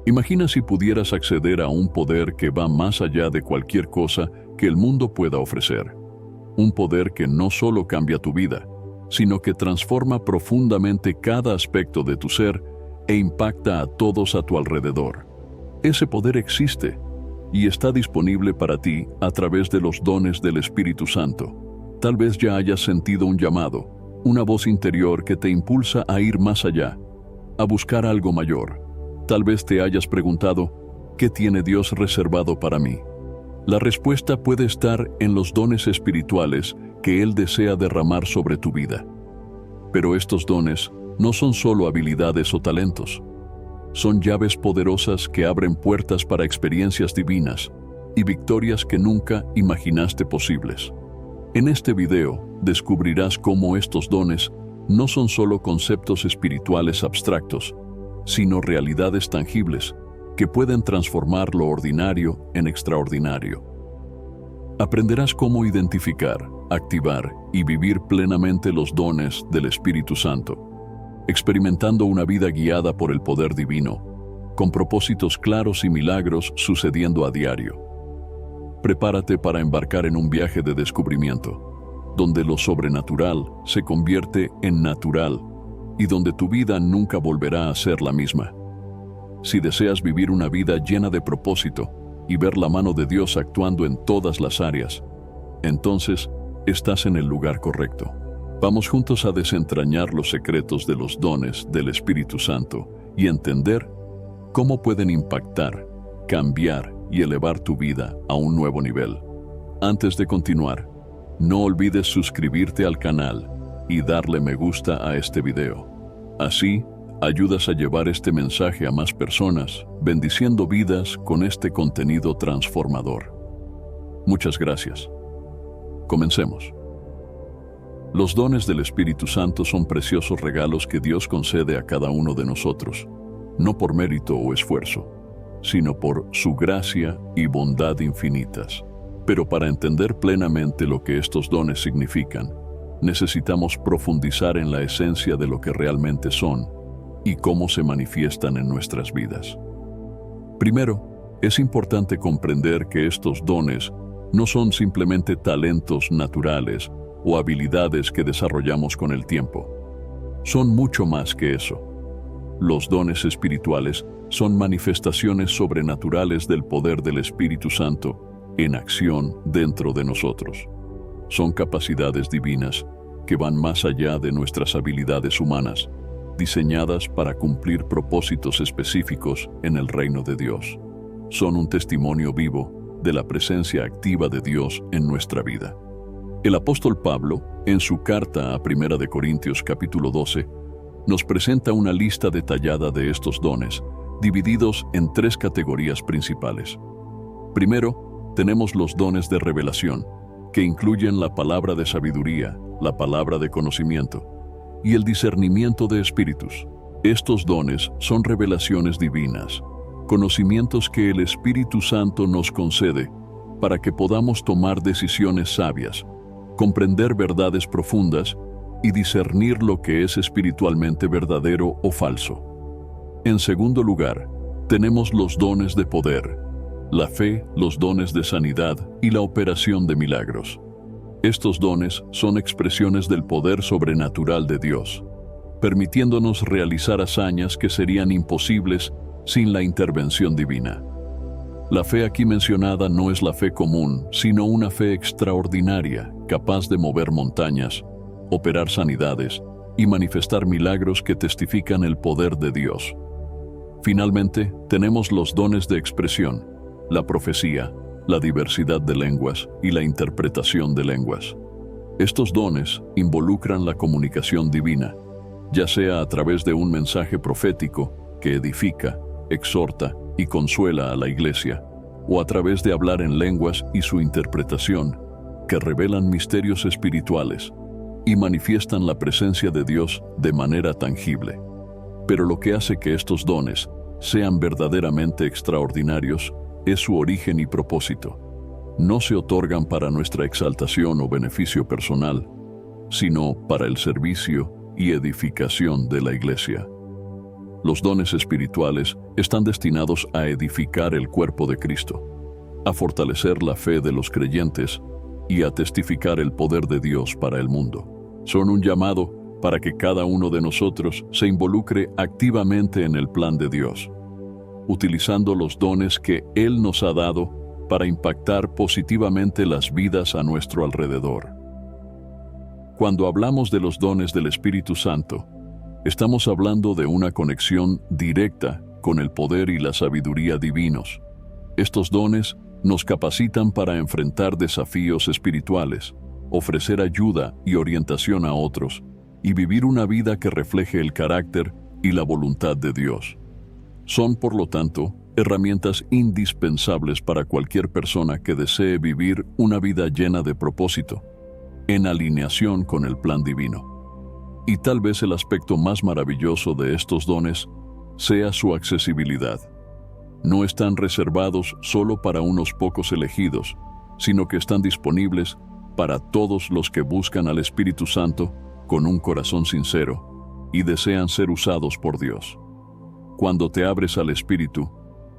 Imagina si pudieras acceder a un poder que va más allá de cualquier cosa que el mundo pueda ofrecer. Un poder que no solo cambia tu vida, sino que transforma profundamente cada aspecto de tu ser e impacta a todos a tu alrededor. Ese poder existe y está disponible para ti a través de los dones del Espíritu Santo. Tal vez ya hayas sentido un llamado, una voz interior que te impulsa a ir más allá, a buscar algo mayor. Tal vez te hayas preguntado, ¿qué tiene Dios reservado para mí? La respuesta puede estar en los dones espirituales que Él desea derramar sobre tu vida. Pero estos dones no son solo habilidades o talentos. Son llaves poderosas que abren puertas para experiencias divinas y victorias que nunca imaginaste posibles. En este video descubrirás cómo estos dones no son solo conceptos espirituales abstractos, sino realidades tangibles que pueden transformar lo ordinario en extraordinario. Aprenderás cómo identificar, activar y vivir plenamente los dones del Espíritu Santo, experimentando una vida guiada por el poder divino, con propósitos claros y milagros sucediendo a diario. Prepárate para embarcar en un viaje de descubrimiento, donde lo sobrenatural se convierte en natural y donde tu vida nunca volverá a ser la misma. Si deseas vivir una vida llena de propósito y ver la mano de Dios actuando en todas las áreas, entonces estás en el lugar correcto. Vamos juntos a desentrañar los secretos de los dones del Espíritu Santo y entender cómo pueden impactar, cambiar y elevar tu vida a un nuevo nivel. Antes de continuar, no olvides suscribirte al canal y darle me gusta a este video. Así, ayudas a llevar este mensaje a más personas, bendiciendo vidas con este contenido transformador. Muchas gracias. Comencemos. Los dones del Espíritu Santo son preciosos regalos que Dios concede a cada uno de nosotros, no por mérito o esfuerzo, sino por su gracia y bondad infinitas. Pero para entender plenamente lo que estos dones significan, necesitamos profundizar en la esencia de lo que realmente son y cómo se manifiestan en nuestras vidas. Primero, es importante comprender que estos dones no son simplemente talentos naturales o habilidades que desarrollamos con el tiempo. Son mucho más que eso. Los dones espirituales son manifestaciones sobrenaturales del poder del Espíritu Santo en acción dentro de nosotros. Son capacidades divinas que van más allá de nuestras habilidades humanas, diseñadas para cumplir propósitos específicos en el reino de Dios. Son un testimonio vivo de la presencia activa de Dios en nuestra vida. El apóstol Pablo, en su carta a 1 de Corintios capítulo 12, nos presenta una lista detallada de estos dones, divididos en 3 categorías principales. Primero, tenemos los dones de revelación, que incluyen la palabra de sabiduría, la palabra de conocimiento y el discernimiento de espíritus. Estos dones son revelaciones divinas, conocimientos que el Espíritu Santo nos concede para que podamos tomar decisiones sabias, comprender verdades profundas y discernir lo que es espiritualmente verdadero o falso. En segundo lugar, tenemos los dones de poder, la fe, los dones de sanidad y la operación de milagros. Estos dones son expresiones del poder sobrenatural de Dios, permitiéndonos realizar hazañas que serían imposibles sin la intervención divina. La fe aquí mencionada no es la fe común, sino una fe extraordinaria, capaz de mover montañas, operar sanidades y manifestar milagros que testifican el poder de Dios. Finalmente, tenemos los dones de expresión, la profecía, la diversidad de lenguas y la interpretación de lenguas. Estos dones involucran la comunicación divina, ya sea a través de un mensaje profético que edifica, exhorta y consuela a la iglesia, o a través de hablar en lenguas y su interpretación, que revelan misterios espirituales y manifiestan la presencia de Dios de manera tangible. Pero lo que hace que estos dones sean verdaderamente extraordinarios es su origen y propósito. No se otorgan para nuestra exaltación o beneficio personal, sino para el servicio y edificación de la iglesia. Los dones espirituales están destinados a edificar el cuerpo de Cristo, a fortalecer la fe de los creyentes y a testificar el poder de Dios para el mundo. Son un llamado para que cada uno de nosotros se involucre activamente en el plan de Dios, utilizando los dones que Él nos ha dado para impactar positivamente las vidas a nuestro alrededor. Cuando hablamos de los dones del Espíritu Santo, estamos hablando de una conexión directa con el poder y la sabiduría divinos. Estos dones nos capacitan para enfrentar desafíos espirituales, ofrecer ayuda y orientación a otros, y vivir una vida que refleje el carácter y la voluntad de Dios. Son, por lo tanto, herramientas indispensables para cualquier persona que desee vivir una vida llena de propósito, en alineación con el plan divino. Y tal vez el aspecto más maravilloso de estos dones sea su accesibilidad. No están reservados solo para unos pocos elegidos, sino que están disponibles para todos los que buscan al Espíritu Santo con un corazón sincero y desean ser usados por Dios. Cuando te abres al Espíritu,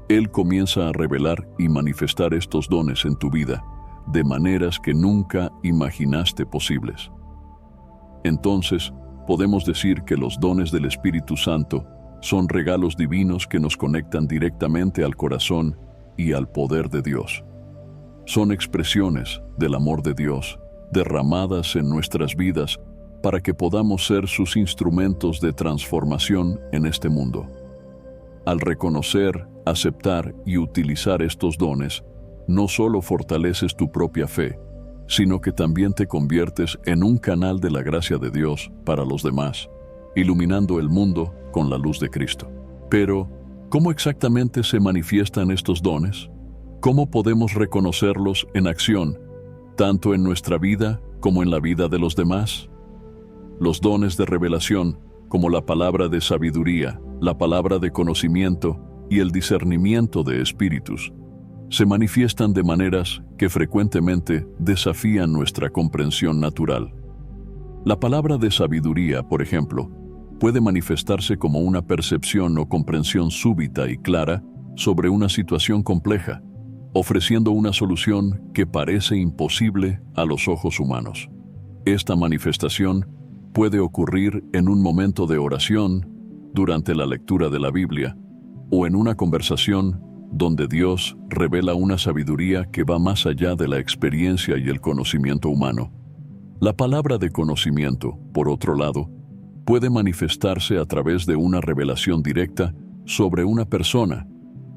Él comienza a revelar y manifestar estos dones en tu vida de maneras que nunca imaginaste posibles. Entonces, podemos decir que los dones del Espíritu Santo son regalos divinos que nos conectan directamente al corazón y al poder de Dios. Son expresiones del amor de Dios derramadas en nuestras vidas para que podamos ser sus instrumentos de transformación en este mundo. Al reconocer, aceptar y utilizar estos dones, no solo fortaleces tu propia fe, sino que también te conviertes en un canal de la gracia de Dios para los demás, iluminando el mundo con la luz de Cristo. Pero, ¿cómo exactamente se manifiestan estos dones? ¿Cómo podemos reconocerlos en acción, tanto en nuestra vida como en la vida de los demás? Los dones de revelación, como la palabra de sabiduría, la palabra de conocimiento y el discernimiento de espíritus, se manifiestan de maneras que frecuentemente desafían nuestra comprensión natural. La palabra de sabiduría, por ejemplo, puede manifestarse como una percepción o comprensión súbita y clara sobre una situación compleja, ofreciendo una solución que parece imposible a los ojos humanos. Esta manifestación puede ocurrir en un momento de oración, durante la lectura de la Biblia, o en una conversación donde Dios revela una sabiduría que va más allá de la experiencia y el conocimiento humano. La palabra de conocimiento, por otro lado, puede manifestarse a través de una revelación directa sobre una persona,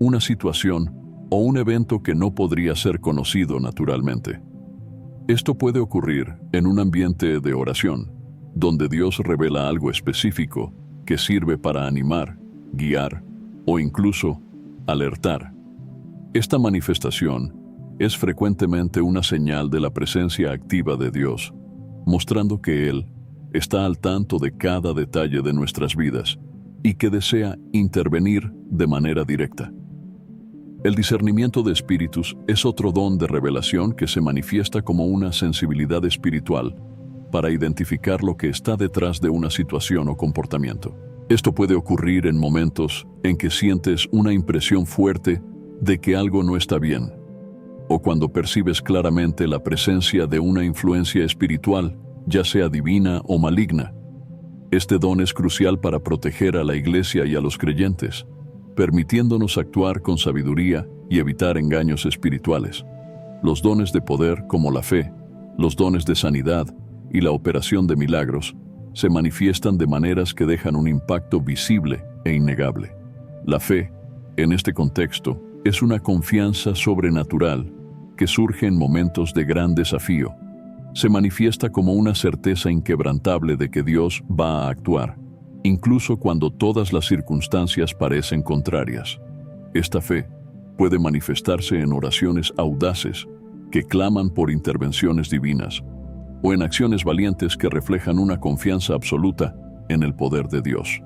una situación o un evento que no podría ser conocido naturalmente. Esto puede ocurrir en un ambiente de oración, donde Dios revela algo específico que sirve para animar, guiar o incluso alertar. Esta manifestación es frecuentemente una señal de la presencia activa de Dios, mostrando que Él está al tanto de cada detalle de nuestras vidas y que desea intervenir de manera directa. El discernimiento de espíritus es otro don de revelación que se manifiesta como una sensibilidad espiritual para identificar lo que está detrás de una situación o comportamiento. Esto puede ocurrir en momentos en que sientes una impresión fuerte de que algo no está bien, o cuando percibes claramente la presencia de una influencia espiritual, ya sea divina o maligna. Este don es crucial para proteger a la Iglesia y a los creyentes, permitiéndonos actuar con sabiduría y evitar engaños espirituales. Los dones de poder, como la fe, los dones de sanidad y la operación de milagros, se manifiestan de maneras que dejan un impacto visible e innegable. La fe, en este contexto, es una confianza sobrenatural que surge en momentos de gran desafío. Se manifiesta como una certeza inquebrantable de que Dios va a actuar, incluso cuando todas las circunstancias parecen contrarias. Esta fe puede manifestarse en oraciones audaces que claman por intervenciones divinas, o en acciones valientes que reflejan una confianza absoluta en el poder de Dios.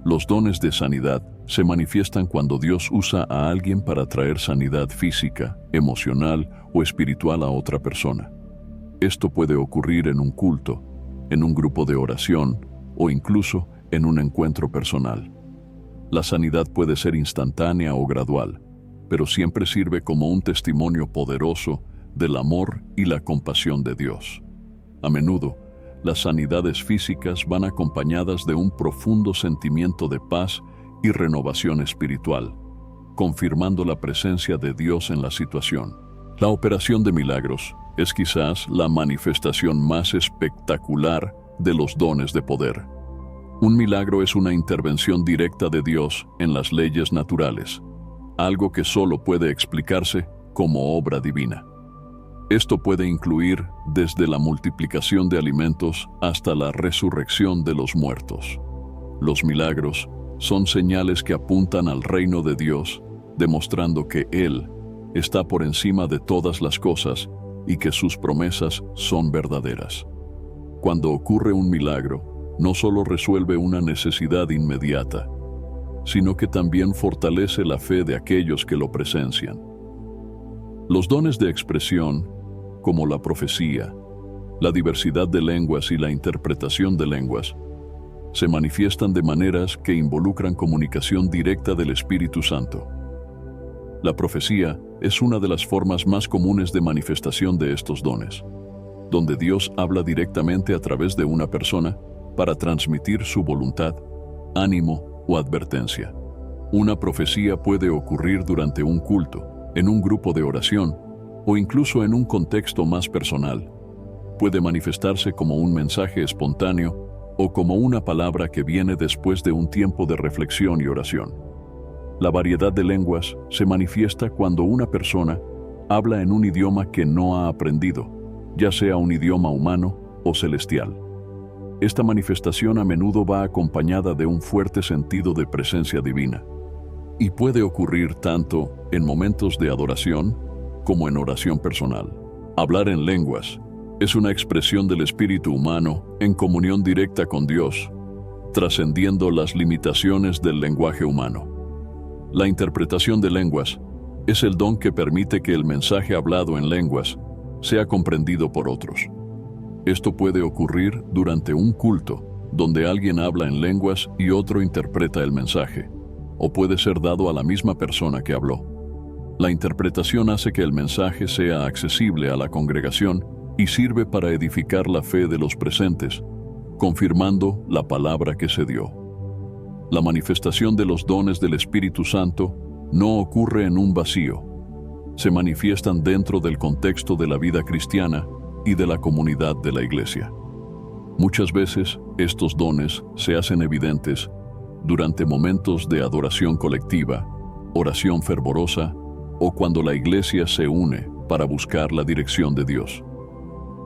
Los dones de sanidad se manifiestan cuando Dios usa a alguien para traer sanidad física, emocional o espiritual a otra persona. Esto puede ocurrir en un culto, en un grupo de oración o incluso en un encuentro personal. La sanidad puede ser instantánea o gradual, pero siempre sirve como un testimonio poderoso del amor y la compasión de Dios. A menudo, las sanidades físicas van acompañadas de un profundo sentimiento de paz y renovación espiritual, confirmando la presencia de Dios en la situación. La operación de milagros es quizás la manifestación más espectacular de los dones de poder. Un milagro es una intervención directa de Dios en las leyes naturales, algo que solo puede explicarse como obra divina. Esto puede incluir desde la multiplicación de alimentos hasta la resurrección de los muertos. Los milagros son señales que apuntan al reino de Dios, demostrando que Él está por encima de todas las cosas y que sus promesas son verdaderas. Cuando ocurre un milagro, no solo resuelve una necesidad inmediata, sino que también fortalece la fe de aquellos que lo presencian. Los dones de expresión, como la profecía, la diversidad de lenguas y la interpretación de lenguas, se manifiestan de maneras que involucran comunicación directa del Espíritu Santo. La profecía es una de las formas más comunes de manifestación de estos dones, donde Dios habla directamente a través de una persona para transmitir su voluntad, ánimo o advertencia. Una profecía puede ocurrir durante un culto, en un grupo de oración o incluso en un contexto más personal. Puede manifestarse como un mensaje espontáneo o como una palabra que viene después de un tiempo de reflexión y oración. La variedad de lenguas se manifiesta cuando una persona habla en un idioma que no ha aprendido, ya sea un idioma humano o celestial. Esta manifestación a menudo va acompañada de un fuerte sentido de presencia divina, y puede ocurrir tanto en momentos de adoración como en oración personal. Hablar en lenguas es una expresión del espíritu humano en comunión directa con Dios, trascendiendo las limitaciones del lenguaje humano. La interpretación de lenguas es el don que permite que el mensaje hablado en lenguas sea comprendido por otros. Esto puede ocurrir durante un culto, donde alguien habla en lenguas y otro interpreta el mensaje, o puede ser dado a la misma persona que habló. La interpretación hace que el mensaje sea accesible a la congregación y sirve para edificar la fe de los presentes, confirmando la palabra que se dio. La manifestación de los dones del Espíritu Santo no ocurre en un vacío. Se manifiestan dentro del contexto de la vida cristiana y de la comunidad de la iglesia. Muchas veces estos dones se hacen evidentes durante momentos de adoración colectiva, oración fervorosa o cuando la iglesia se une para buscar la dirección de Dios.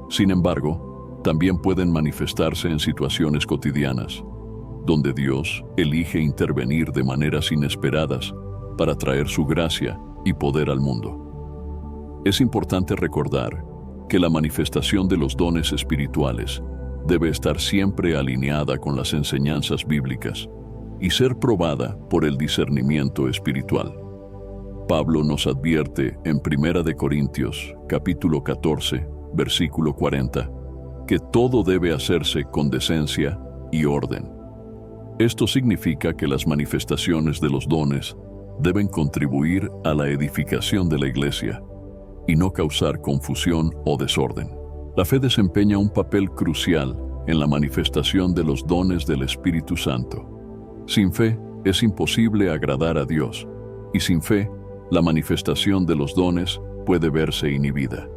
Sin embargo, también pueden manifestarse en situaciones cotidianas, donde Dios elige intervenir de maneras inesperadas para traer su gracia y poder al mundo. Es importante recordar que la manifestación de los dones espirituales debe estar siempre alineada con las enseñanzas bíblicas y ser probada por el discernimiento espiritual. Pablo nos advierte en 1 de Corintios, capítulo 14, versículo 40, que todo debe hacerse con decencia y orden. Esto significa que las manifestaciones de los dones deben contribuir a la edificación de la iglesia y no causar confusión o desorden. La fe desempeña un papel crucial en la manifestación de los dones del Espíritu Santo. Sin fe es imposible agradar a Dios, y sin fe, la manifestación de los dones puede verse inhibida.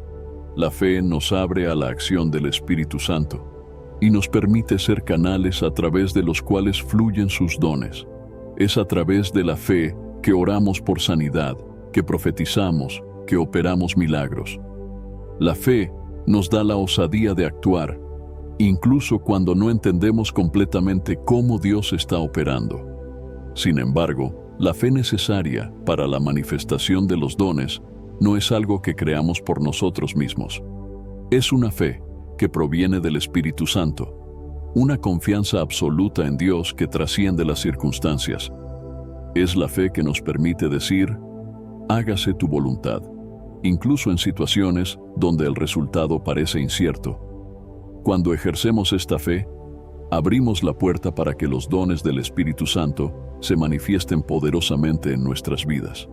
La fe nos abre a la acción del Espíritu Santo y nos permite ser canales a través de los cuales fluyen sus dones. Es a través de la fe que oramos por sanidad, que profetizamos, que operamos milagros. La fe nos da la osadía de actuar, incluso cuando no entendemos completamente cómo Dios está operando. Sin embargo, la fe necesaria para la manifestación de los dones no es algo que creamos por nosotros mismos. Es una fe que proviene del Espíritu Santo, una confianza absoluta en Dios que trasciende las circunstancias. Es la fe que nos permite decir, hágase tu voluntad, incluso en situaciones donde el resultado parece incierto. Cuando ejercemos esta fe, abrimos la puerta para que los dones del Espíritu Santo se manifiesten poderosamente en nuestras vidas.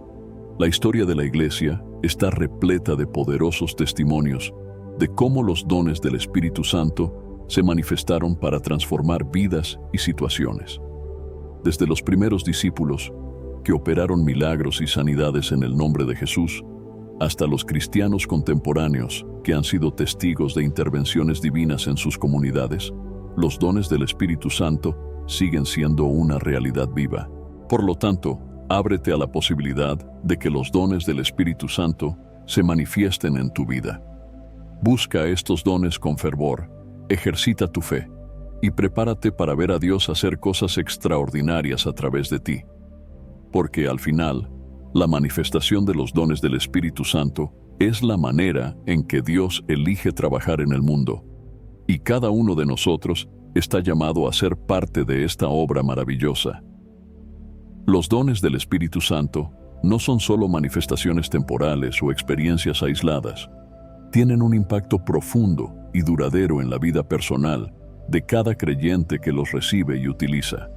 La historia de la Iglesia está repleta de poderosos testimonios de cómo los dones del Espíritu Santo se manifestaron para transformar vidas y situaciones. Desde los primeros discípulos, que operaron milagros y sanidades en el nombre de Jesús, hasta los cristianos contemporáneos que han sido testigos de intervenciones divinas en sus comunidades, los dones del Espíritu Santo siguen siendo una realidad viva. Por lo tanto, ábrete a la posibilidad de que los dones del Espíritu Santo se manifiesten en tu vida. Busca estos dones con fervor, ejercita tu fe y prepárate para ver a Dios hacer cosas extraordinarias a través de ti. Porque al final, la manifestación de los dones del Espíritu Santo es la manera en que Dios elige trabajar en el mundo, y cada uno de nosotros está llamado a ser parte de esta obra maravillosa. Los dones del Espíritu Santo no son solo manifestaciones temporales o experiencias aisladas. Tienen un impacto profundo y duradero en la vida personal de cada creyente que los recibe y utiliza.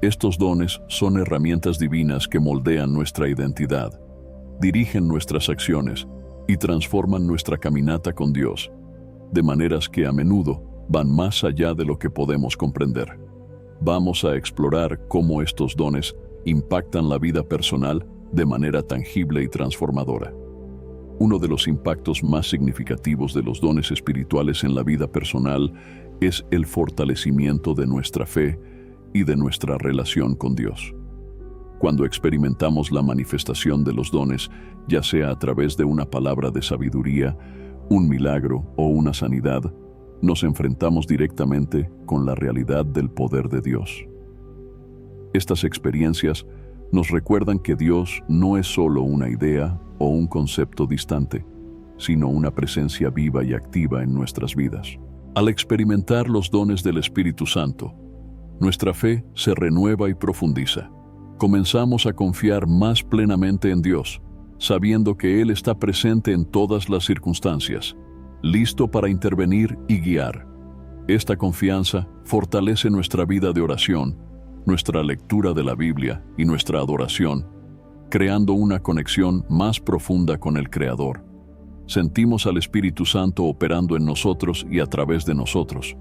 Estos dones son herramientas divinas que moldean nuestra identidad, dirigen nuestras acciones y transforman nuestra caminata con Dios, de maneras que a menudo van más allá de lo que podemos comprender. Vamos a explorar cómo estos dones impactan la vida personal de manera tangible y transformadora. Uno de los impactos más significativos de los dones espirituales en la vida personal es el fortalecimiento de nuestra fe y de nuestra relación con Dios. Cuando experimentamos la manifestación de los dones, ya sea a través de una palabra de sabiduría, un milagro o una sanidad, nos enfrentamos directamente con la realidad del poder de Dios. Estas experiencias nos recuerdan que Dios no es solo una idea o un concepto distante, sino una presencia viva y activa en nuestras vidas. Al experimentar los dones del Espíritu Santo, nuestra fe se renueva y profundiza. Comenzamos a confiar más plenamente en Dios, sabiendo que Él está presente en todas las circunstancias, listo para intervenir y guiar. Esta confianza fortalece nuestra vida de oración, nuestra lectura de la Biblia y nuestra adoración, creando una conexión más profunda con el Creador. Sentimos al Espíritu Santo operando en nosotros y a través de nosotros,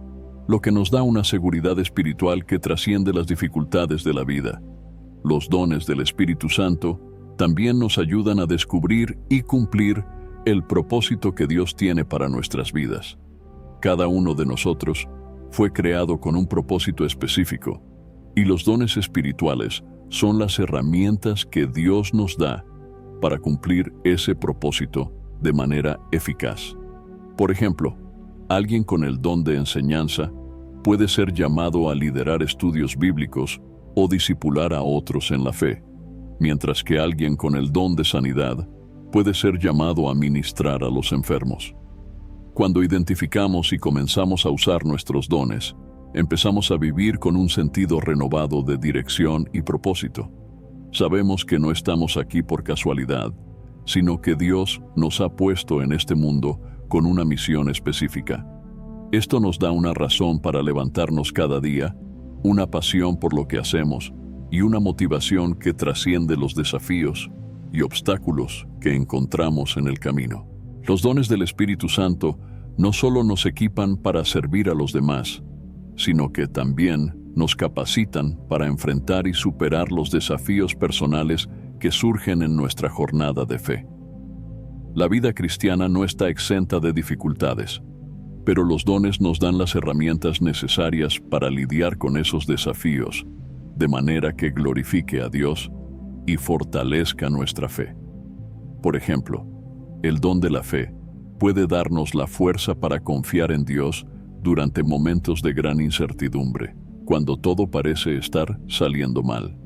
lo que nos da una seguridad espiritual que trasciende las dificultades de la vida. Los dones del Espíritu Santo también nos ayudan a descubrir y cumplir el propósito que Dios tiene para nuestras vidas. Cada uno de nosotros fue creado con un propósito específico, y los dones espirituales son las herramientas que Dios nos da para cumplir ese propósito de manera eficaz. Por ejemplo, alguien con el don de enseñanza puede ser llamado a liderar estudios bíblicos o discipular a otros en la fe, mientras que alguien con el don de sanidad puede ser llamado a ministrar a los enfermos. Cuando identificamos y comenzamos a usar nuestros dones, empezamos a vivir con un sentido renovado de dirección y propósito. Sabemos que no estamos aquí por casualidad, sino que Dios nos ha puesto en este mundo con una misión específica. Esto nos da una razón para levantarnos cada día, una pasión por lo que hacemos y una motivación que trasciende los desafíos y obstáculos que encontramos en el camino. Los dones del Espíritu Santo no solo nos equipan para servir a los demás, sino que también nos capacitan para enfrentar y superar los desafíos personales que surgen en nuestra jornada de fe. La vida cristiana no está exenta de dificultades, pero los dones nos dan las herramientas necesarias para lidiar con esos desafíos, de manera que glorifique a Dios y fortalezca nuestra fe. Por ejemplo, el don de la fe puede darnos la fuerza para confiar en Dios durante momentos de gran incertidumbre, cuando todo parece estar saliendo mal.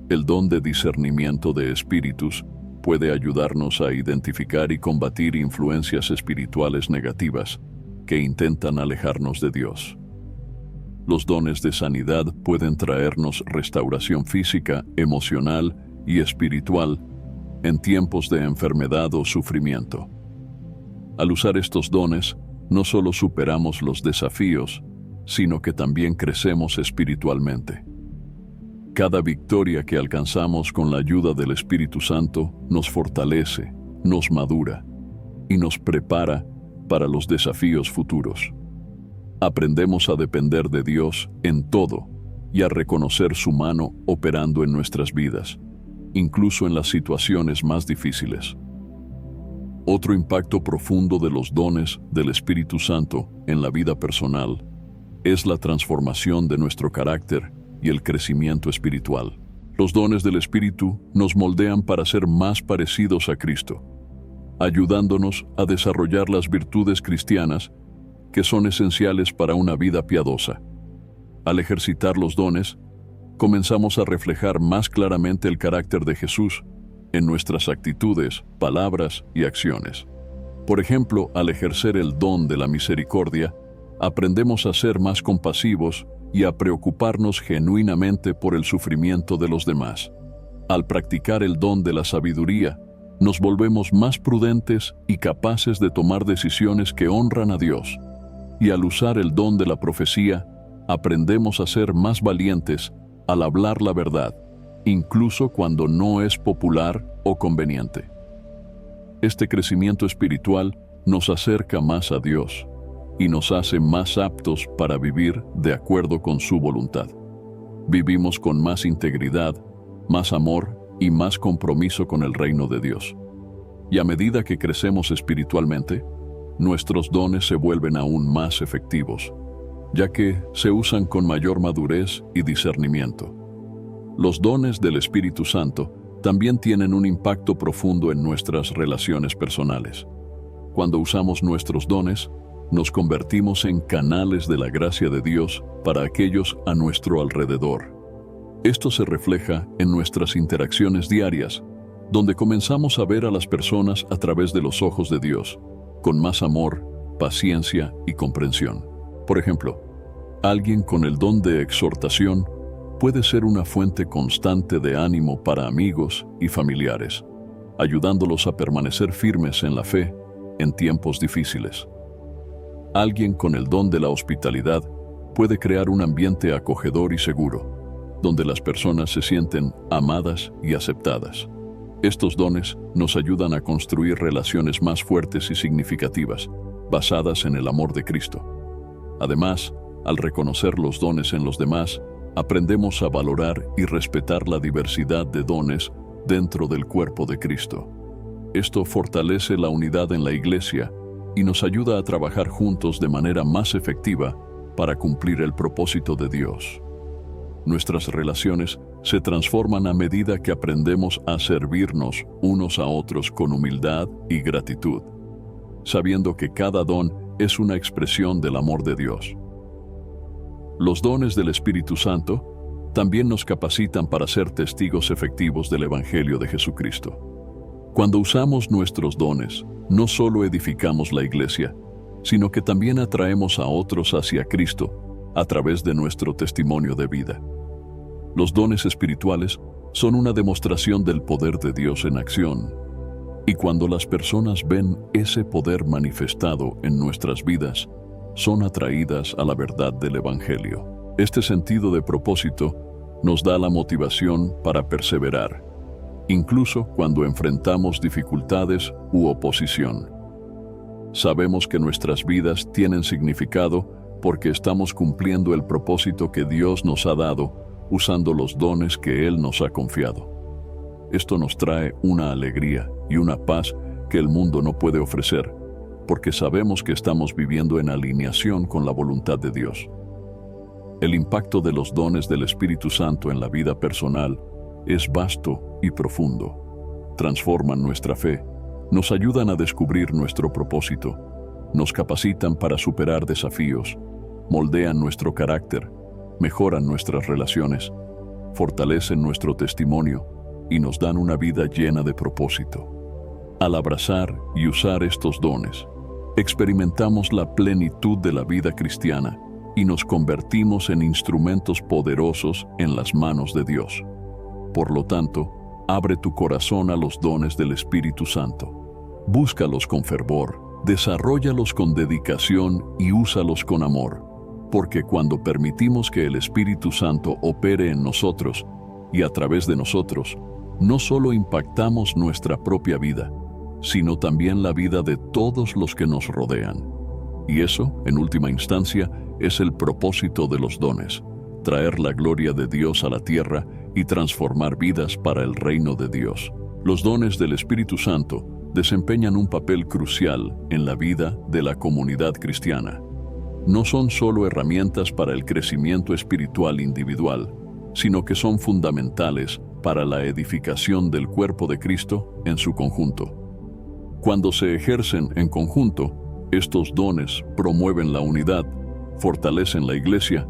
El don de discernimiento de espíritus puede ayudarnos a identificar y combatir influencias espirituales negativas que intentan alejarnos de Dios. Los dones de sanidad pueden traernos restauración física, emocional y espiritual en tiempos de enfermedad o sufrimiento. Al usar estos dones, no solo superamos los desafíos, sino que también crecemos espiritualmente. Cada victoria que alcanzamos con la ayuda del Espíritu Santo nos fortalece, nos madura y nos prepara para los desafíos futuros. Aprendemos a depender de Dios en todo y a reconocer su mano operando en nuestras vidas, incluso en las situaciones más difíciles. Otro impacto profundo de los dones del Espíritu Santo en la vida personal es la transformación de nuestro carácter y el crecimiento espiritual. Los dones del Espíritu nos moldean para ser más parecidos a Cristo, ayudándonos a desarrollar las virtudes cristianas que son esenciales para una vida piadosa. Al ejercitar los dones, comenzamos a reflejar más claramente el carácter de Jesús en nuestras actitudes, palabras y acciones. Por ejemplo, al ejercer el don de la misericordia, aprendemos a ser más compasivos y a preocuparnos genuinamente por el sufrimiento de los demás. Al practicar el don de la sabiduría, nos volvemos más prudentes y capaces de tomar decisiones que honran a Dios. Y al usar el don de la profecía, aprendemos a ser más valientes al hablar la verdad, incluso cuando no es popular o conveniente. Este crecimiento espiritual nos acerca más a Dios y nos hace más aptos para vivir de acuerdo con su voluntad. Vivimos con más integridad, más amor y más compromiso con el reino de Dios. Y a medida que crecemos espiritualmente, nuestros dones se vuelven aún más efectivos, ya que se usan con mayor madurez y discernimiento. Los dones del Espíritu Santo también tienen un impacto profundo en nuestras relaciones personales. Cuando usamos nuestros dones, nos convertimos en canales de la gracia de Dios para aquellos a nuestro alrededor. Esto se refleja en nuestras interacciones diarias, donde comenzamos a ver a las personas a través de los ojos de Dios, con más amor, paciencia y comprensión. Por ejemplo, alguien con el don de exhortación puede ser una fuente constante de ánimo para amigos y familiares, ayudándolos a permanecer firmes en la fe en tiempos difíciles. Alguien con el don de la hospitalidad puede crear un ambiente acogedor y seguro, donde las personas se sienten amadas y aceptadas. Estos dones nos ayudan a construir relaciones más fuertes y significativas, basadas en el amor de Cristo. Además, al reconocer los dones en los demás, aprendemos a valorar y respetar la diversidad de dones dentro del cuerpo de Cristo. Esto fortalece la unidad en la Iglesia y nos ayuda a trabajar juntos de manera más efectiva para cumplir el propósito de Dios. Nuestras relaciones se transforman a medida que aprendemos a servirnos unos a otros con humildad y gratitud, sabiendo que cada don es una expresión del amor de Dios. Los dones del Espíritu Santo también nos capacitan para ser testigos efectivos del Evangelio de Jesucristo. Cuando usamos nuestros dones, no solo edificamos la Iglesia, sino que también atraemos a otros hacia Cristo a través de nuestro testimonio de vida. Los dones espirituales son una demostración del poder de Dios en acción, y cuando las personas ven ese poder manifestado en nuestras vidas, son atraídas a la verdad del Evangelio. Este sentido de propósito nos da la motivación para perseverar, incluso cuando enfrentamos dificultades u oposición. Sabemos que nuestras vidas tienen significado porque estamos cumpliendo el propósito que Dios nos ha dado usando los dones que Él nos ha confiado. Esto nos trae una alegría y una paz que el mundo no puede ofrecer, porque sabemos que estamos viviendo en alineación con la voluntad de Dios. El impacto de los dones del Espíritu Santo en la vida personal es vasto y profundo. Transforman nuestra fe, nos ayudan a descubrir nuestro propósito, nos capacitan para superar desafíos, moldean nuestro carácter, mejoran nuestras relaciones, fortalecen nuestro testimonio y nos dan una vida llena de propósito. Al abrazar y usar estos dones, experimentamos la plenitud de la vida cristiana y nos convertimos en instrumentos poderosos en las manos de Dios. Por lo tanto, abre tu corazón a los dones del Espíritu Santo. Búscalos con fervor, desarróllalos con dedicación y úsalos con amor, porque cuando permitimos que el Espíritu Santo opere en nosotros, y a través de nosotros, no solo impactamos nuestra propia vida, sino también la vida de todos los que nos rodean. Y eso, en última instancia, es el propósito de los dones: traer la gloria de Dios a la tierra y transformar vidas para el reino de Dios. Los dones del Espíritu Santo desempeñan un papel crucial en la vida de la comunidad cristiana. No son solo herramientas para el crecimiento espiritual individual, sino que son fundamentales para la edificación del cuerpo de Cristo en su conjunto. Cuando se ejercen en conjunto, estos dones promueven la unidad, fortalecen la iglesia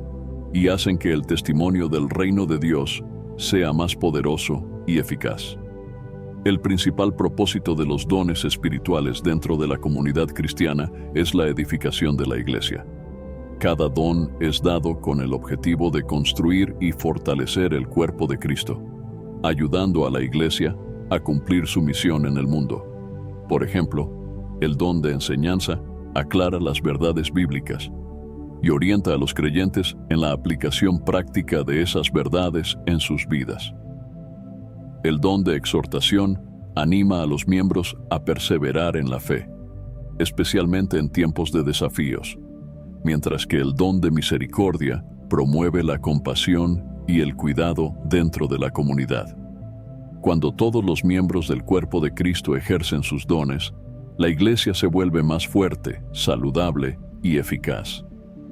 y hacen que el testimonio del reino de Dios sea más poderoso y eficaz. El principal propósito de los dones espirituales dentro de la comunidad cristiana es la edificación de la iglesia. Cada don es dado con el objetivo de construir y fortalecer el cuerpo de Cristo, ayudando a la iglesia a cumplir su misión en el mundo. Por ejemplo, el don de enseñanza aclara las verdades bíblicas y orienta a los creyentes en la aplicación práctica de esas verdades en sus vidas. El don de exhortación anima a los miembros a perseverar en la fe, especialmente en tiempos de desafíos, mientras que el don de misericordia promueve la compasión y el cuidado dentro de la comunidad. Cuando todos los miembros del cuerpo de Cristo ejercen sus dones, la iglesia se vuelve más fuerte, saludable y eficaz.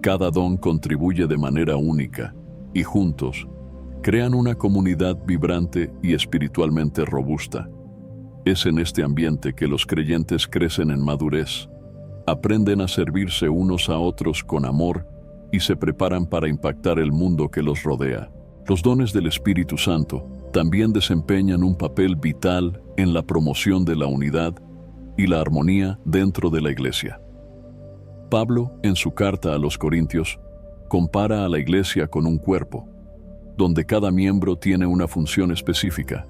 Cada don contribuye de manera única y juntos crean una comunidad vibrante y espiritualmente robusta. Es en este ambiente que los creyentes crecen en madurez, aprenden a servirse unos a otros con amor y se preparan para impactar el mundo que los rodea. Los dones del Espíritu Santo también desempeñan un papel vital en la promoción de la unidad y la armonía dentro de la iglesia. Pablo, en su carta a los Corintios, compara a la iglesia con un cuerpo, donde cada miembro tiene una función específica,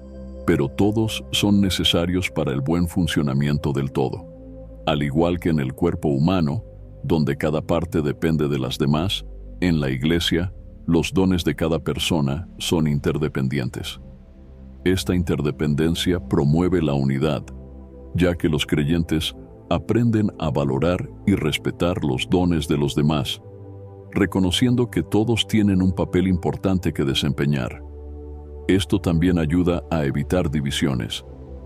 pero todos son necesarios para el buen funcionamiento del todo. Al igual que en el cuerpo humano, donde cada parte depende de las demás, en la iglesia, los dones de cada persona son interdependientes. Esta interdependencia promueve la unidad, ya que los creyentes aprenden a valorar y respetar los dones de los demás, reconociendo que todos tienen un papel importante que desempeñar. Esto también ayuda a evitar divisiones,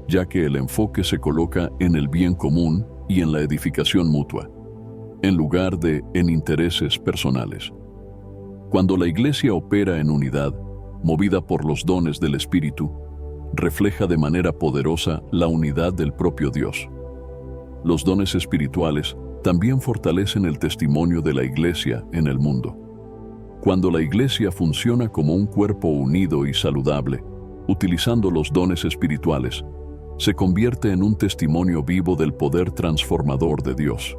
ya que el enfoque se coloca en el bien común y en la edificación mutua, en lugar de en intereses personales. Cuando la iglesia opera en unidad, movida por los dones del Espíritu, refleja de manera poderosa la unidad del propio Dios. Los dones espirituales también fortalecen el testimonio de la iglesia en el mundo. Cuando la iglesia funciona como un cuerpo unido y saludable, utilizando los dones espirituales, se convierte en un testimonio vivo del poder transformador de Dios.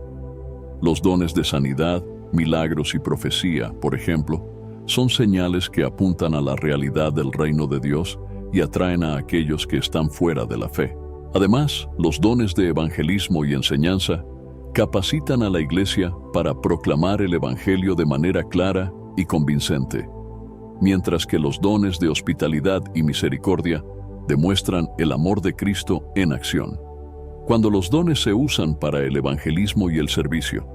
Los dones de sanidad, milagros y profecía, por ejemplo, son señales que apuntan a la realidad del reino de Dios y atraen a aquellos que están fuera de la fe. Además, los dones de evangelismo y enseñanza capacitan a la iglesia para proclamar el evangelio de manera clara y convincente, mientras que los dones de hospitalidad y misericordia demuestran el amor de Cristo en acción. Cuando los dones se usan para el evangelismo y el servicio,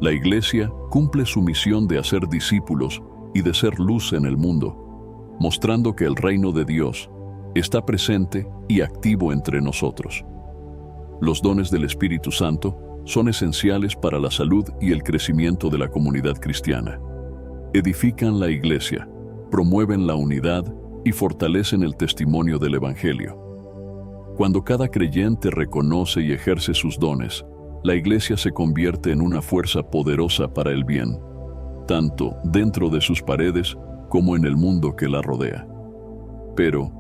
la iglesia cumple su misión de hacer discípulos y de ser luz en el mundo, mostrando que el reino de Dios está presente y activo entre nosotros. Los dones del Espíritu Santo son esenciales para la salud y el crecimiento de la comunidad cristiana. Edifican la iglesia, promueven la unidad y fortalecen el testimonio del Evangelio. Cuando cada creyente reconoce y ejerce sus dones, la iglesia se convierte en una fuerza poderosa para el bien, tanto dentro de sus paredes como en el mundo que la rodea. Pero,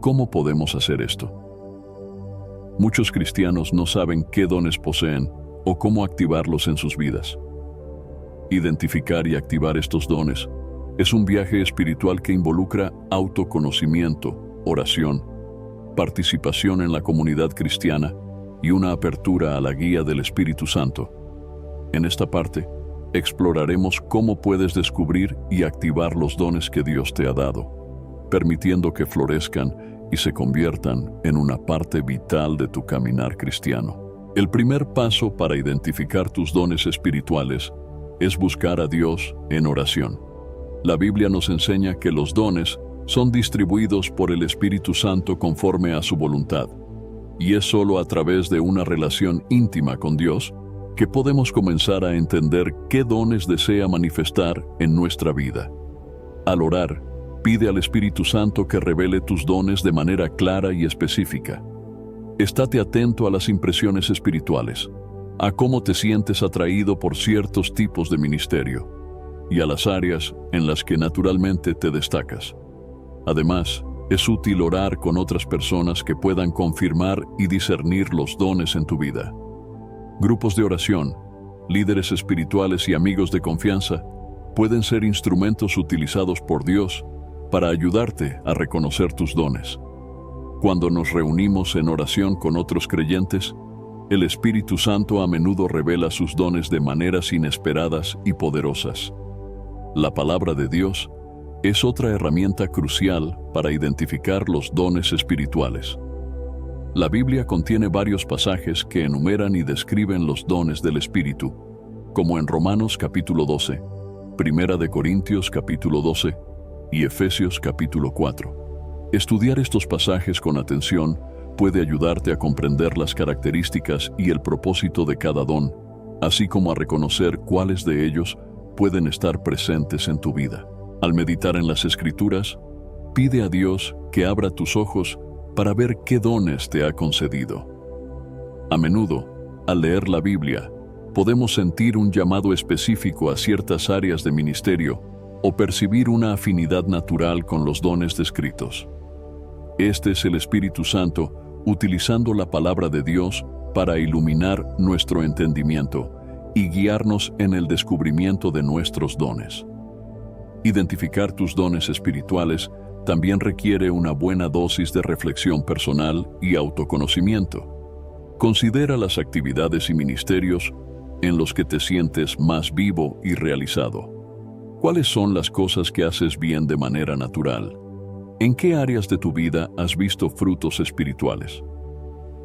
¿cómo podemos hacer esto? Muchos cristianos no saben qué dones poseen o cómo activarlos en sus vidas. Identificar y activar estos dones es un viaje espiritual que involucra autoconocimiento, oración, participación en la comunidad cristiana y una apertura a la guía del Espíritu Santo. En esta parte, exploraremos cómo puedes descubrir y activar los dones que Dios te ha dado. permitiendo que florezcan y se conviertan en una parte vital de tu caminar cristiano. El primer paso para identificar tus dones espirituales es buscar a Dios en oración. La Biblia nos enseña que los dones son distribuidos por el Espíritu Santo conforme a su voluntad, y es solo a través de una relación íntima con Dios que podemos comenzar a entender qué dones desea manifestar en nuestra vida. Al orar, pide al Espíritu Santo que revele tus dones de manera clara y específica. Estate atento a las impresiones espirituales, a cómo te sientes atraído por ciertos tipos de ministerio y a las áreas en las que naturalmente te destacas. Además, es útil orar con otras personas que puedan confirmar y discernir los dones en tu vida. Grupos de oración, líderes espirituales y amigos de confianza pueden ser instrumentos utilizados por Dios para ayudarte a reconocer tus dones. Cuando nos reunimos en oración con otros creyentes, el Espíritu Santo a menudo revela sus dones de maneras inesperadas y poderosas. La palabra de Dios es otra herramienta crucial para identificar los dones espirituales. La Biblia contiene varios pasajes que enumeran y describen los dones del Espíritu, como en Romanos capítulo 12, Primera de Corintios capítulo 12 y Efesios capítulo 4. Estudiar estos pasajes con atención puede ayudarte a comprender las características y el propósito de cada don, así como a reconocer cuáles de ellos pueden estar presentes en tu vida. Al meditar en las Escrituras, pide a Dios que abra tus ojos para ver qué dones te ha concedido. A menudo, al leer la Biblia, podemos sentir un llamado específico a ciertas áreas de ministerio o percibir una afinidad natural con los dones descritos. Este es el Espíritu Santo utilizando la palabra de Dios para iluminar nuestro entendimiento y guiarnos en el descubrimiento de nuestros dones. Identificar tus dones espirituales también requiere una buena dosis de reflexión personal y autoconocimiento. Considera las actividades y ministerios en los que te sientes más vivo y realizado. ¿Cuáles son las cosas que haces bien de manera natural? ¿En qué áreas de tu vida has visto frutos espirituales?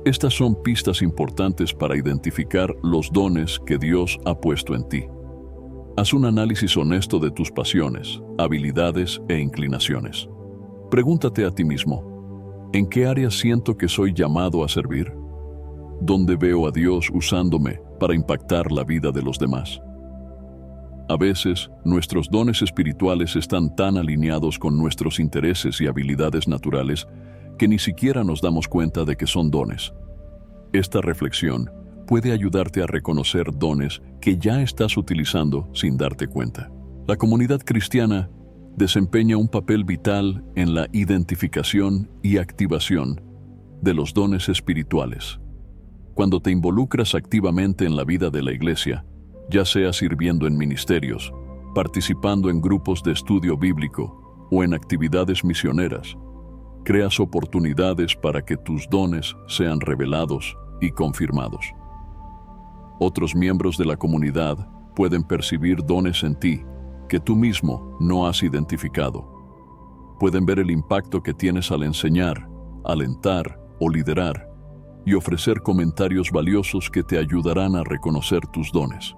Estas son pistas importantes para identificar los dones que Dios ha puesto en ti. Haz un análisis honesto de tus pasiones, habilidades e inclinaciones. Pregúntate a ti mismo, ¿en qué áreas siento que soy llamado a servir? ¿Dónde veo a Dios usándome para impactar la vida de los demás? A veces, nuestros dones espirituales están tan alineados con nuestros intereses y habilidades naturales que ni siquiera nos damos cuenta de que son dones. Esta reflexión puede ayudarte a reconocer dones que ya estás utilizando sin darte cuenta. La comunidad cristiana desempeña un papel vital en la identificación y activación de los dones espirituales. Cuando te involucras activamente en la vida de la iglesia, ya sea sirviendo en ministerios, participando en grupos de estudio bíblico o en actividades misioneras, creas oportunidades para que tus dones sean revelados y confirmados. Otros miembros de la comunidad pueden percibir dones en ti que tú mismo no has identificado. Pueden ver el impacto que tienes al enseñar, alentar o liderar y ofrecer comentarios valiosos que te ayudarán a reconocer tus dones.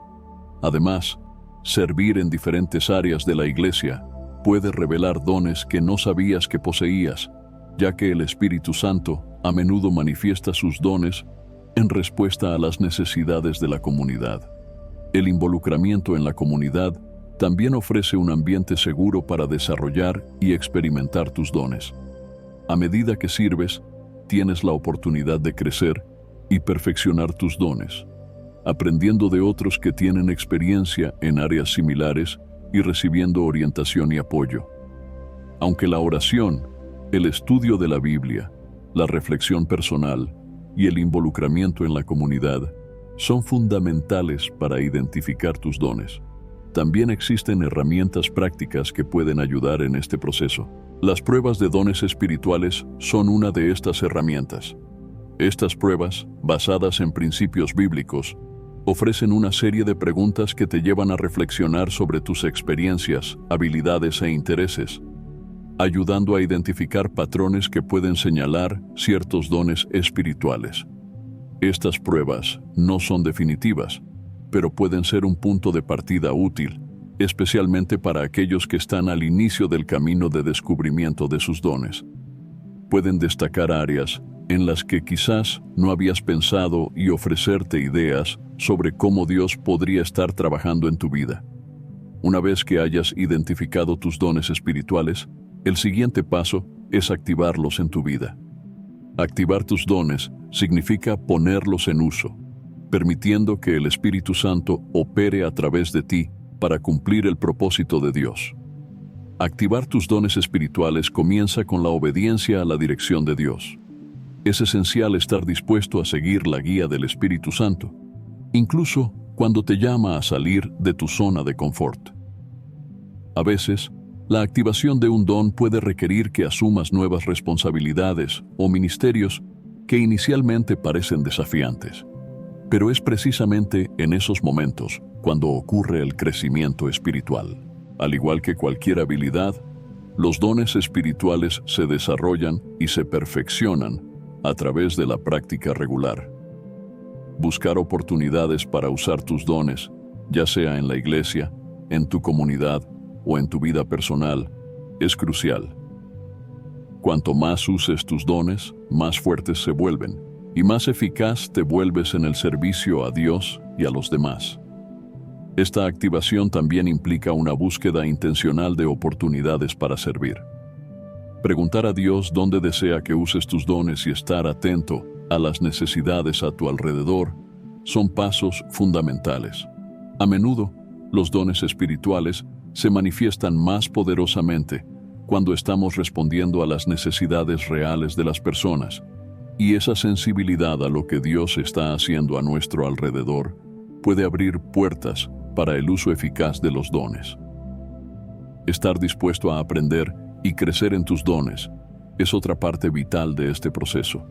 Además, servir en diferentes áreas de la iglesia puede revelar dones que no sabías que poseías, ya que el Espíritu Santo a menudo manifiesta sus dones en respuesta a las necesidades de la comunidad. El involucramiento en la comunidad también ofrece un ambiente seguro para desarrollar y experimentar tus dones. A medida que sirves, tienes la oportunidad de crecer y perfeccionar tus dones, aprendiendo de otros que tienen experiencia en áreas similares y recibiendo orientación y apoyo. Aunque la oración, el estudio de la Biblia, la reflexión personal y el involucramiento en la comunidad son fundamentales para identificar tus dones, también existen herramientas prácticas que pueden ayudar en este proceso. Las pruebas de dones espirituales son una de estas herramientas. Estas pruebas, basadas en principios bíblicos, ofrecen una serie de preguntas que te llevan a reflexionar sobre tus experiencias, habilidades e intereses. ayudando a identificar patrones que pueden señalar ciertos dones espirituales. Estas pruebas no son definitivas, pero pueden ser un punto de partida útil, especialmente para aquellos que están al inicio del camino de descubrimiento de sus dones. Pueden destacar áreas en las que quizás no habías pensado y ofrecerte ideas sobre cómo Dios podría estar trabajando en tu vida. Una vez que hayas identificado tus dones espirituales, el siguiente paso es activarlos en tu vida. Activar tus dones significa ponerlos en uso, permitiendo que el Espíritu Santo opere a través de ti para cumplir el propósito de Dios. Activar tus dones espirituales comienza con la obediencia a la dirección de Dios. Es esencial estar dispuesto a seguir la guía del Espíritu Santo, incluso cuando te llama a salir de tu zona de confort. A veces, la activación de un don puede requerir que asumas nuevas responsabilidades o ministerios que inicialmente parecen desafiantes. Pero es precisamente en esos momentos cuando ocurre el crecimiento espiritual. Al igual que cualquier habilidad, los dones espirituales se desarrollan y se perfeccionan a través de la práctica regular. Buscar oportunidades para usar tus dones, ya sea en la iglesia, en tu comunidad o en tu vida personal, es crucial. Cuanto más uses tus dones, más fuertes se vuelven y más eficaz te vuelves en el servicio a Dios y a los demás. Esta activación también implica una búsqueda intencional de oportunidades para servir. Preguntar a Dios dónde desea que uses tus dones y estar atento a las necesidades a tu alrededor son pasos fundamentales. A menudo, los dones espirituales se manifiestan más poderosamente cuando estamos respondiendo a las necesidades reales de las personas, y esa sensibilidad a lo que Dios está haciendo a nuestro alrededor puede abrir puertas para el uso eficaz de los dones. Estar dispuesto a aprender y crecer en tus dones es otra parte vital de este proceso.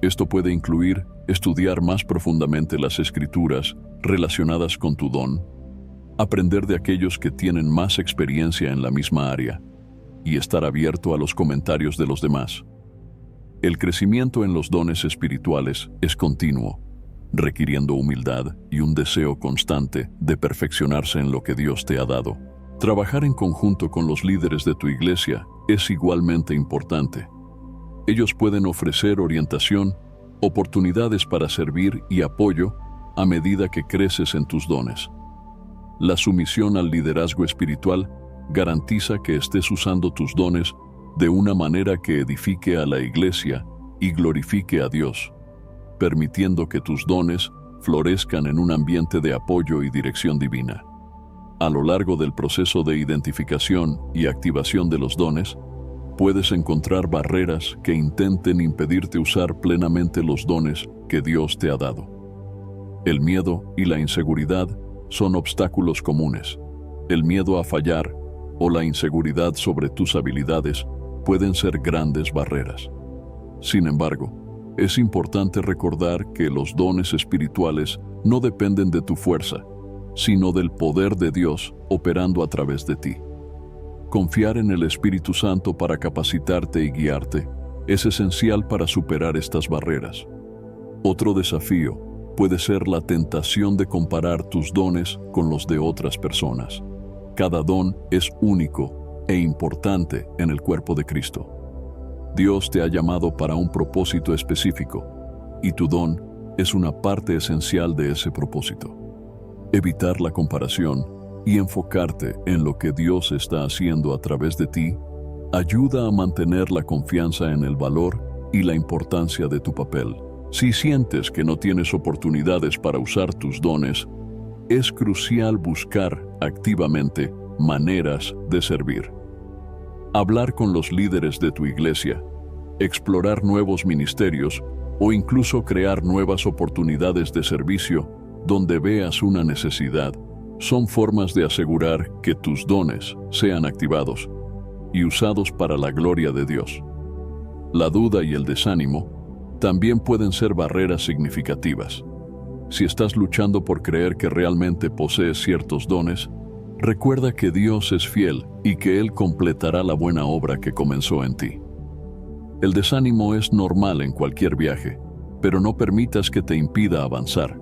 Esto puede incluir estudiar más profundamente las escrituras relacionadas con tu don, aprender de aquellos que tienen más experiencia en la misma área y estar abierto a los comentarios de los demás. El crecimiento en los dones espirituales es continuo, requiriendo humildad y un deseo constante de perfeccionarse en lo que Dios te ha dado. Trabajar en conjunto con los líderes de tu iglesia es igualmente importante. Ellos pueden ofrecer orientación, oportunidades para servir y apoyo a medida que creces en tus dones. La sumisión al liderazgo espiritual garantiza que estés usando tus dones de una manera que edifique a la iglesia y glorifique a Dios, permitiendo que tus dones florezcan en un ambiente de apoyo y dirección divina. A lo largo del proceso de identificación y activación de los dones, puedes encontrar barreras que intenten impedirte usar plenamente los dones que Dios te ha dado. El miedo y la inseguridad son obstáculos comunes. El miedo a fallar o la inseguridad sobre tus habilidades pueden ser grandes barreras. Sin embargo, es importante recordar que los dones espirituales no dependen de tu fuerza, sino del poder de Dios operando a través de ti. Confiar en el Espíritu Santo para capacitarte y guiarte es esencial para superar estas barreras. Otro desafío puede ser la tentación de comparar tus dones con los de otras personas. Cada don es único e importante en el cuerpo de Cristo. Dios te ha llamado para un propósito específico, y tu don es una parte esencial de ese propósito. Evitar la comparación y enfocarte en lo que Dios está haciendo a través de ti ayuda a mantener la confianza en el valor y la importancia de tu papel. Si sientes que no tienes oportunidades para usar tus dones, es crucial buscar activamente maneras de servir. Hablar con los líderes de tu iglesia, explorar nuevos ministerios o incluso crear nuevas oportunidades de servicio donde veas una necesidad, son formas de asegurar que tus dones sean activados y usados para la gloria de Dios. La duda y el desánimo también pueden ser barreras significativas. Si estás luchando por creer que realmente posees ciertos dones, Recuerda que Dios es fiel y que Él completará la buena obra que comenzó en ti. El desánimo es normal en cualquier viaje, pero no permitas que te impida avanzar.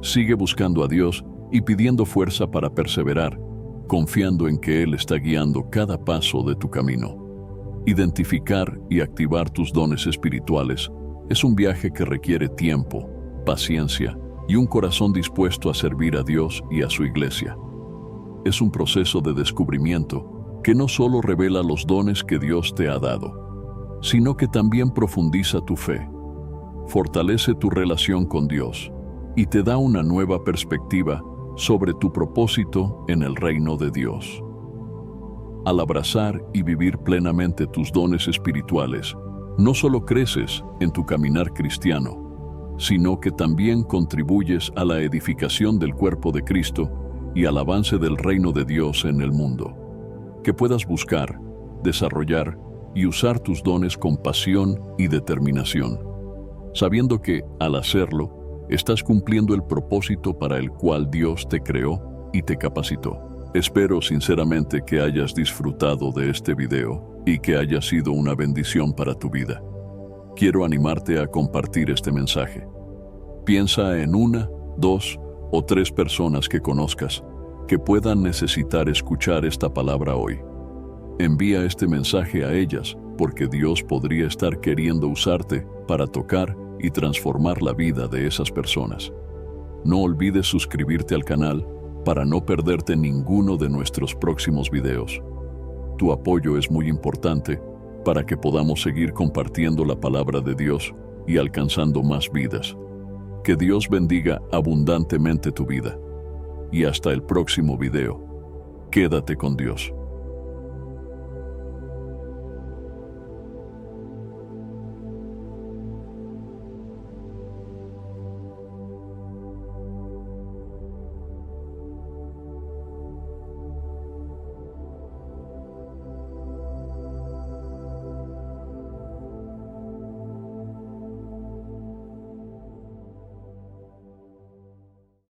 Sigue buscando a Dios y pidiendo fuerza para perseverar, confiando en que Él está guiando cada paso de tu camino. Identificar y activar tus dones espirituales es un viaje que requiere tiempo, paciencia y un corazón dispuesto a servir a Dios y a su iglesia. Es un proceso de descubrimiento que no solo revela los dones que Dios te ha dado, sino que también profundiza tu fe, fortalece tu relación con Dios y te da una nueva perspectiva sobre tu propósito en el reino de Dios. Al abrazar y vivir plenamente tus dones espirituales, no solo creces en tu caminar cristiano, sino que también contribuyes a la edificación del cuerpo de Cristo y al avance del reino de Dios en el mundo. Que puedas buscar, desarrollar y usar tus dones con pasión y determinación, sabiendo que, al hacerlo, estás cumpliendo el propósito para el cual Dios te creó y te capacitó. Espero sinceramente que hayas disfrutado de este video y que haya sido una bendición para tu vida. Quiero animarte a compartir este mensaje. Piensa en 1, 2 o 3 personas que conozcas que puedan necesitar escuchar esta palabra hoy. Envía este mensaje a ellas porque Dios podría estar queriendo usarte para tocar y transformar la vida de esas personas. No olvides suscribirte al canal para no perderte ninguno de nuestros próximos videos. Tu apoyo es muy importante para que podamos seguir compartiendo la palabra de Dios y alcanzando más vidas. Que Dios bendiga abundantemente tu vida. Y hasta el próximo video. Quédate con Dios.